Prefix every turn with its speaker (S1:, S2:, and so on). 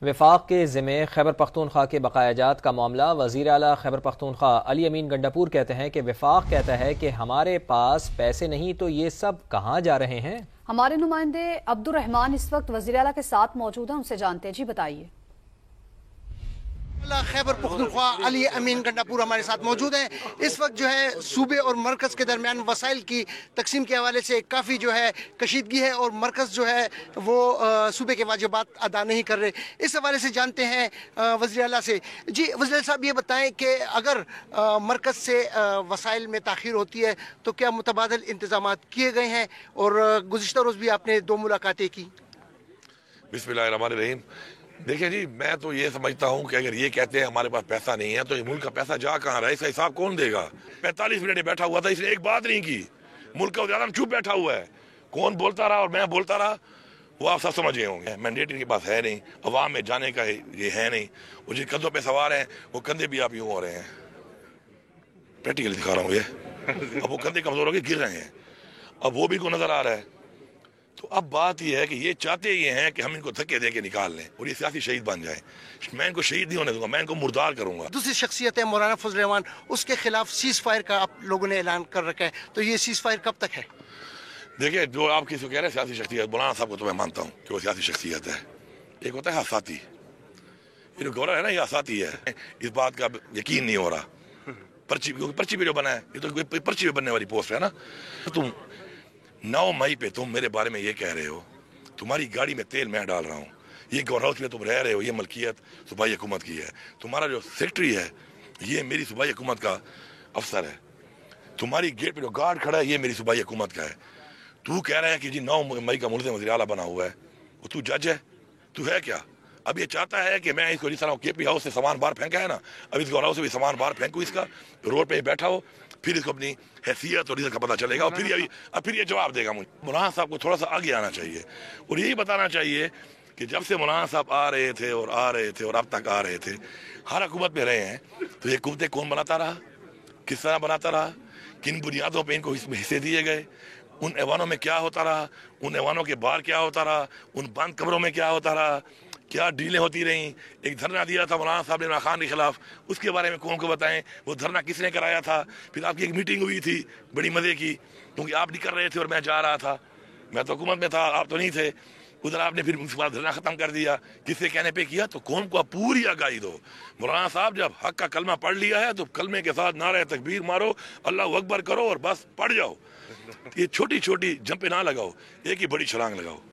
S1: وفاق کے ذمے خیبر پختونخوا کے بقایا جات کا معاملہ وزیر اعلیٰ خیبر پختونخوا علی امین گنڈاپور کہتے ہیں کہ وفاق کہتا ہے کہ ہمارے پاس پیسے نہیں تو یہ سب کہاں جا رہے ہیں۔
S2: ہمارے نمائندے عبد الرحمان اس وقت وزیر اعلیٰ کے ساتھ موجود ہیں، ان سے جانتے ہیں۔ جی بتائیے۔
S3: خیبر پختونخوا علی امین گنڈاپور ہمارے ساتھ موجود ہیں۔ اس وقت جو ہے صوبے اور مرکز کے درمیان وسائل کی تقسیم کے حوالے سے کافی جو ہے کشیدگی ہے اور مرکز جو ہے وہ صوبے کے واجبات ادا نہیں کر رہے۔ اس حوالے سے جانتے ہیں وزیر اعلیٰ سے۔ جی وزیر اعلیٰ صاحب، یہ بتائیں کہ اگر مرکز سے وسائل میں تاخیر ہوتی ہے تو کیا متبادل انتظامات کیے گئے ہیں؟ اور گزشتہ روز بھی آپ نے 2 ملاقاتیں کی۔
S4: بسم اللہ الرحمن الرحیم۔ دیکھیں جی، میں تو یہ سمجھتا ہوں کہ اگر یہ کہتے ہیں ہمارے پاس پیسہ نہیں ہے تو یہ ملک کا پیسہ جا کہاں رہا ہے؟ اس کا حساب کون دے گا؟ 45 منٹ بیٹھا ہوا تھا، اس نے ایک بات نہیں کی۔ ملک کا زیادہ چپ بیٹھا ہوا ہے، کون بولتا رہا اور میں بولتا رہا، وہ آپ سب سمجھ گئے ہوں گے۔ مینڈیٹ ان کے پاس ہے نہیں، عوام میں جانے کا یہ ہے نہیں، وہ جن کندھوں پہ سوار ہیں وہ کندھے بھی آپ یوں ہو رہے ہیں، پریکٹیکلی دکھا رہا ہوں یہ، اب وہ کندھے کمزور ہو کے گر رہے ہیں، اب وہ بھی کو نظر آ رہا ہے۔ تو اب بات یہ ہے کہ یہ چاہتے یہ ہیں کہ ہم ان کو دھکے دے کے نکال لیں اور یہ سیاسی شہید بن جائیں۔ میں ان کو شہید نہیں ہونے دوں گا، میں ان کو مردار کروں گا۔
S3: دوسری شخصیت ہے مولانا فضل الرحمان، اس کے خلاف سیز فائر کا آپ لوگوں نے اعلان کر رکھا ہے، تو یہ سیز فائر کب تک ہے؟
S4: دیکھیں، جو آپ کسی کو کہہ رہے ہیں سیاسی شخصیت، مولانا صاحب کو تو میں مانتا ہوں کہ وہ سیاسی شخصیت ہے۔ ایک ہوتا ہے حساتی، یہ جو گورا ہے نا، یہ حساتی ہے۔ اس بات کا یقین نہیں ہو رہا، پرچی پہ جو بنا ہے، یہ تو پرچی پہ بننے والی پوسٹ ہے نا۔ تم 9 مئی پہ تم میرے بارے میں یہ کہہ رہے ہو، تمہاری گاڑی میں تیل میں ڈال رہا ہوں، یہ گور ہاؤس میں تم رہ رہے ہو، یہ ملکیت صوبائی حکومت کی ہے، تمہارا جو سیکٹری ہے یہ میری صوبائی حکومت کا افسر ہے، تمہاری گیٹ پہ جو گارڈ کھڑا ہے یہ میری صوبائی حکومت کا ہے۔ تو کہہ رہا ہے کہ جی 9 مئی کا ملزم وزیر اعلیٰ بنا ہوا ہے، وہ تو جج ہے؟ تو ہے کیا؟ اب یہ چاہتا ہے کہ میں اس کو جس طرح کے پی ہاؤس سے سامان باہر پھینکا ہے نا، اب اس گور ہاؤس سے بھی سامان باہر پھینکوں، اس کا روڈ پہ بیٹھا ہو، پھر اس کو اپنی حیثیت اور عزت کا پتہ چلے گا، اور پھر یہ جواب دے گا مجھے۔ مولانا صاحب کو تھوڑا سا آگے آنا چاہیے اور یہی بتانا چاہیے کہ جب سے مولانا صاحب آ رہے تھے اور اب تک آ رہے تھے، ہر حکومت میں رہے ہیں، تو یہ حکومتیں کون بناتا رہا، کس طرح بناتا رہا، کن بنیادوں پہ ان کو اس میں حصے دیے گئے، ان ایوانوں میں کیا ہوتا رہا، ان ایوانوں کے باہر کیا ہوتا رہا، ان بند کمروں میں کیا ہوتا رہا، کیا ڈیلیں ہوتی رہیں۔ ایک دھرنا دیا تھا مولانا صاحب نے عمران خان کے خلاف، اس کے بارے میں کون کو بتائیں، وہ دھرنا کس نے کرایا تھا؟ پھر آپ کی ایک میٹنگ ہوئی تھی بڑی مزے کی، کیونکہ آپ نہیں کر رہے تھے اور میں جا رہا تھا، میں تو حکومت میں تھا، آپ تو نہیں تھے، ادھر آپ نے پھر اس کے بعد دھرنا ختم کر دیا، کس سے کہنے پہ کیا؟ تو قوم کو آپ پوری آگاہی دو۔ مولانا صاحب جب حق کا کلمہ پڑھ لیا ہے تو کلمے کے ساتھ نعرہ تکبیر مارو، اللہ اکبر کرو اور بس پڑھ جاؤ۔ یہ چھوٹی چھوٹی جمپیں نہ لگاؤ، ایک ہی بڑی چھلانگ لگاؤ۔